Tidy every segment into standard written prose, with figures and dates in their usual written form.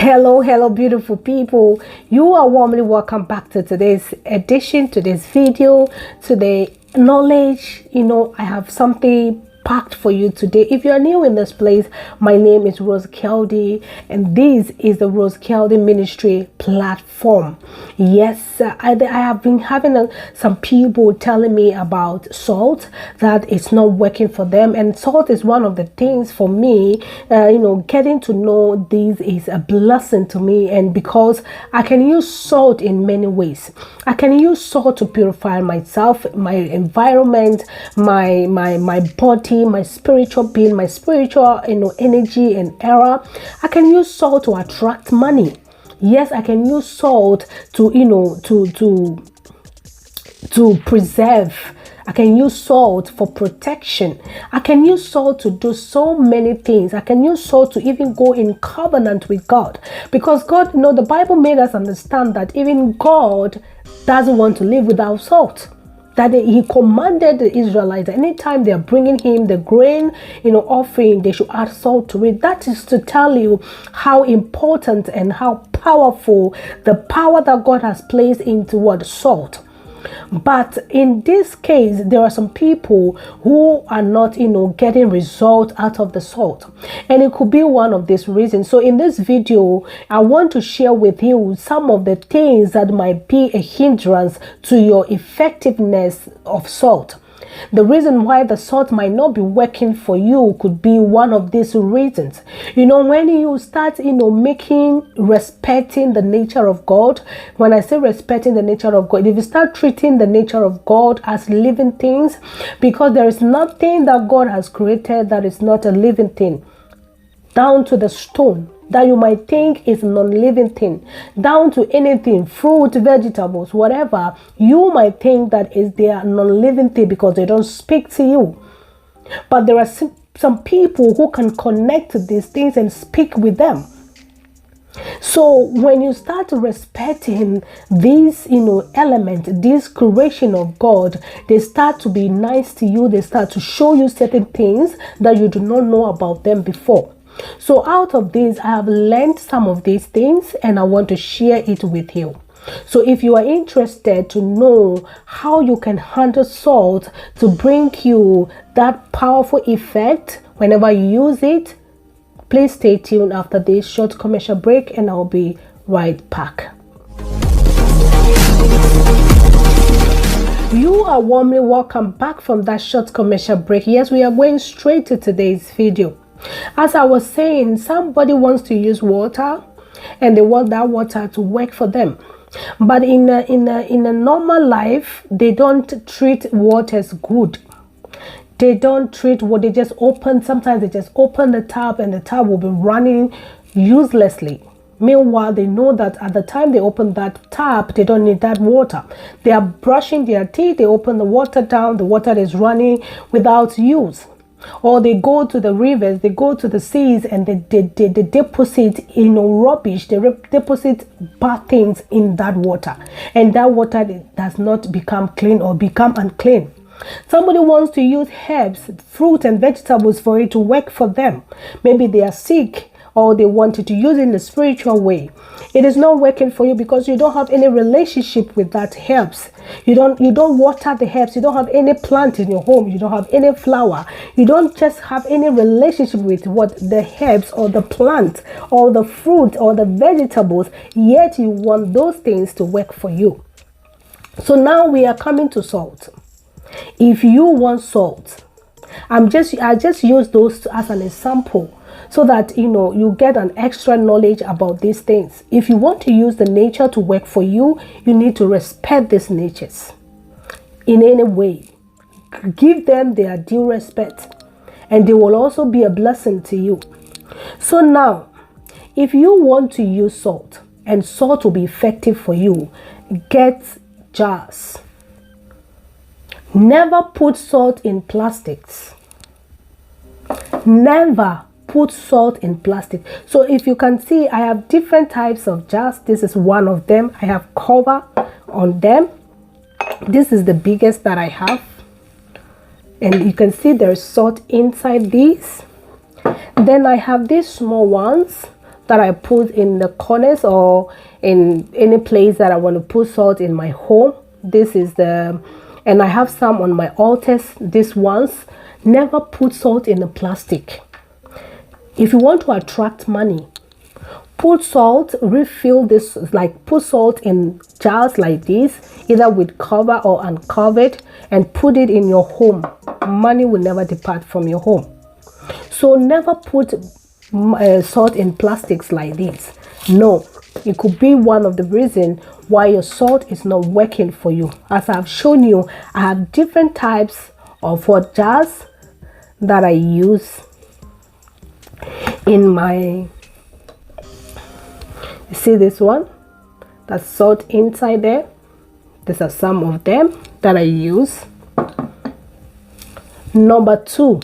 Hello, beautiful people. You are warmly welcome back to today's edition, today's video, today knowledge. I have something packed for you today. If you are new in this place, my name is Rosekeldy, and this is the Rosekeldy Ministry platform. Yes, I have been having some people telling me about salt, that it's not working for them, and salt is one of the things for me. Getting to know this is a blessing to me, and because I can use salt in many ways. I can use salt to purify myself, my environment, my body, my spiritual being, my spiritual energy and era. I can use salt to attract money. Yes, I can use salt to to preserve. I can use salt for protection. I can use salt to do so many things. I can use salt to even go in covenant with God, because God, the Bible made us understand that even God doesn't want to live without salt. That he commanded the Israelites that anytime they are bringing him the grain, offering, they should add salt to it. That is to tell you how important and how powerful the power that God has placed into what salt. But in this case, there are some people who are not, getting results out of the salt. And it could be one of these reasons. So in this video, I want to share with you some of the things that might be a hindrance to your effectiveness of salt. The reason why the salt might not be working for you could be one of these reasons. When you start, respecting the nature of God. When I say respecting the nature of God, if you start treating the nature of God as living things, because there is nothing that God has created that is not a living thing, down to the stone that you might think is a non-living thing, down to anything, fruit, vegetables, whatever, you might think that is their non-living thing because they don't speak to you. But there are some people who can connect to these things and speak with them. So when you start respecting these, element, this creation of God, they start to be nice to you. They start to show you certain things that you do not know about them before. So out of this, I have learned some of these things and I want to share it with you. So if you are interested to know how you can handle salt to bring you that powerful effect whenever you use it, please stay tuned after this short commercial break and I'll be right back. You are warmly welcome back from that short commercial break. Yes, we are going straight to today's video. As I was saying, somebody wants to use water and they want that water to work for them. But in a normal life, they don't treat water as good. They don't treat what they just open. Sometimes they just open the tap and the tap will be running uselessly. Meanwhile, they know that at the time they open that tap, they don't need that water. They are brushing their teeth, they open the water down, the water is running without use. Or they go to the rivers, they go to the seas and they deposit rubbish, they deposit bad things in that water. And that water does not become clean or become unclean. Somebody wants to use herbs, fruit and vegetables for it to work for them. Maybe they are sick or they wanted to use it in a spiritual way. It is not working for you because you don't have any relationship with that herbs. You don't water the herbs. You don't have any plant in your home. You don't have any flower. You don't just have any relationship with what the herbs or the plant or the fruit or the vegetables, yet you want those things to work for you. So now we are coming to salt. If you want salt, I just use those as an example so that you get an extra knowledge about these things. If you want to use the nature to work for you, you need to respect these natures in any way. Give them their due respect and they will also be a blessing to you. So now, if you want to use salt and salt will be effective for you, get jars. Never put salt in plastics. Never put salt in plastic. So if you can see, I have different types of jars. This is one of them. I have cover on them. This is the biggest that I have. And you can see there's salt inside these. Then I have these small ones. that I put in the corners or in any place that I want to put salt in my home. This is and I have some on my altars. These ones. Never put salt in a plastic. If you want to attract money, put salt, refill this, like put salt in jars like this, either with cover or uncovered, and put it in your home. Money will never depart from your home. So never put salt in plastics like this. No, it could be one of the reasons why your salt is not working for you. As I've shown you, I have different types of what jars that I use in my, you see this one, that's salt inside there. These are some of them that I use. Number 2,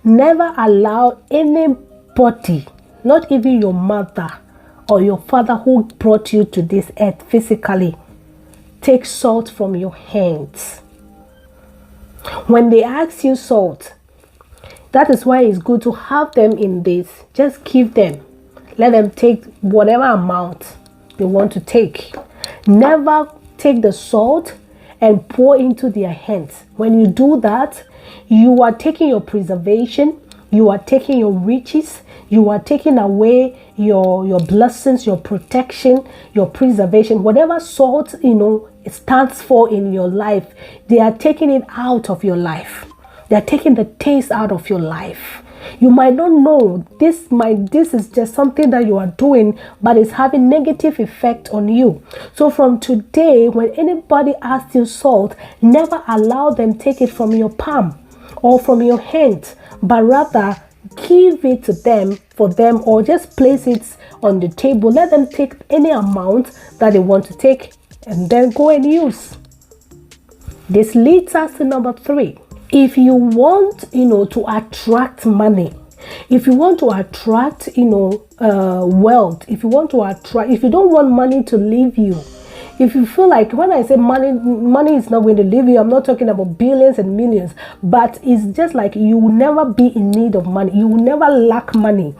never allow anybody, not even your mother or your father who brought you to this earth physically, take salt from your hands. When they ask you salt, that is why it's good to have them in this. Just give them. Let them take whatever amount they want to take. Never take the salt and pour into their hands. When you do that, you are taking your preservation, you are taking your riches, you are taking away your blessings, your protection, your preservation. Whatever salt, it stands for in your life, they are taking it out of your life. They are taking the taste out of your life. You might not know this is just something that you are doing, but it's having negative effect on you. So from today, when anybody asks you salt, never allow them take it from your palm or from your hand, but rather give it to them for them, or just place it on the table. Let them take any amount that they want to take and then go and use. This leads us to number 3. If you want, to attract money, if you want to attract, wealth, if you don't want money to leave you, if you feel like, when I say money is not going to leave you, I'm not talking about billions and millions, but it's just like you will never be in need of money. You will never lack money.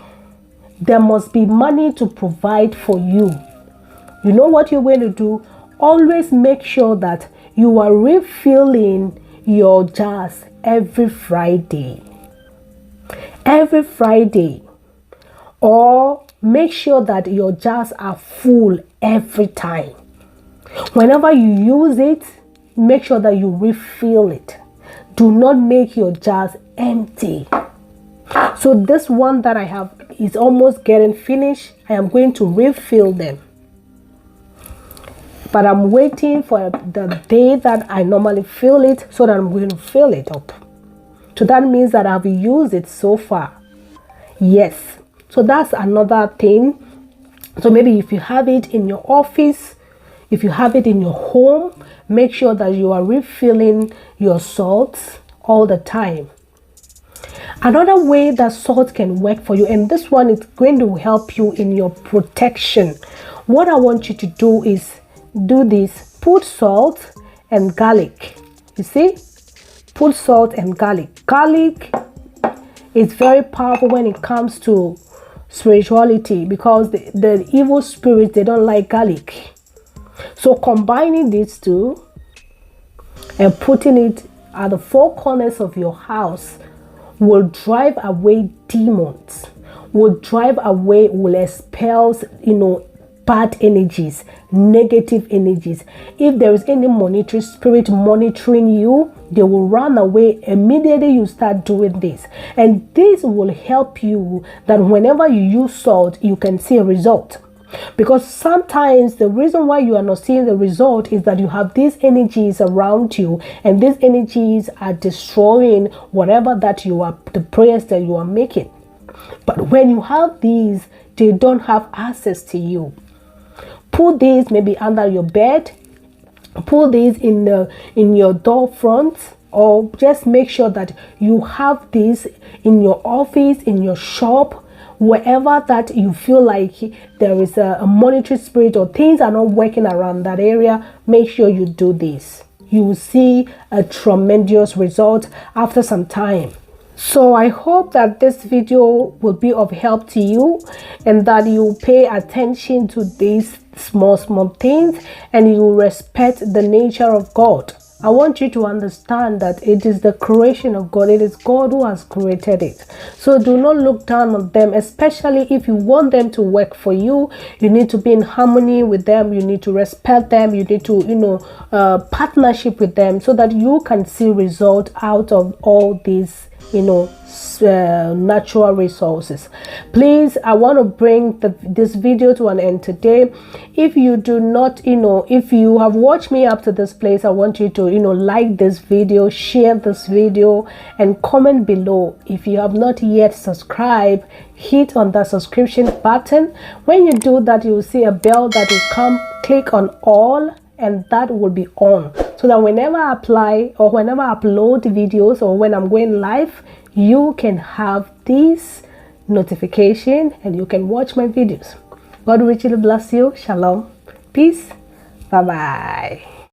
There must be money to provide for you. You know what you're going to do? Always make sure that you are refilling your jars every Friday. Every Friday. Or make sure that your jars are full every time. Whenever you use it, make sure that you refill it. Do not make your jars empty. So this one that I have is almost getting finished. I am going to refill them. But I'm waiting for the day that I normally fill it, so that I'm going to fill it up. So that means that I've used it so far. Yes. So that's another thing. So maybe if you have it in your office, if you have it in your home, make sure that you are refilling your salts all the time. Another way that salt can work for you, and this one is going to help you in your protection. What I want you to do is do this. Put salt and garlic. You see? Put salt and garlic. Garlic is very powerful when it comes to spirituality, because the evil spirits, they don't like garlic. So combining these two and putting it at the 4 corners of your house will drive away demons, will expel, bad energies, negative energies. If there is any monitoring spirit monitoring you, they will run away immediately you start doing this. And this will help you that whenever you use salt, you can see a result. Because sometimes the reason why you are not seeing the result is that you have these energies around you, and these energies are destroying whatever that you are, the prayers that you are making. But when you have these, they don't have access to you. Put these maybe under your bed, put these in your door front, or just make sure that you have these in your office, in your shop, wherever that you feel like there is a monetary spirit or things are not working around that area. Make sure you do this. You will see a tremendous result after some time. So I hope that this video will be of help to you, and that you pay attention to these small things, and you respect the nature of God. I want you to understand that it is the creation of God. It is God who has created it. So do not look down on them, especially if you want them to work for you. You need to be in harmony with them. You need to respect them. You need to, partnership with them, so that you can see result out of all these, natural resources. Please, I want to bring this video to an end today. If you do not, if you have watched me up to this place, I want you to, like this video, share this video, and comment below. If you have not yet subscribed, hit on that subscription button. When you do that, you will see a bell that will come. Click on all, and that will be on, so that whenever I apply or whenever I upload videos or when I'm going live, you can have this notification and you can watch my videos. God richly bless you. Shalom. Peace. Bye bye.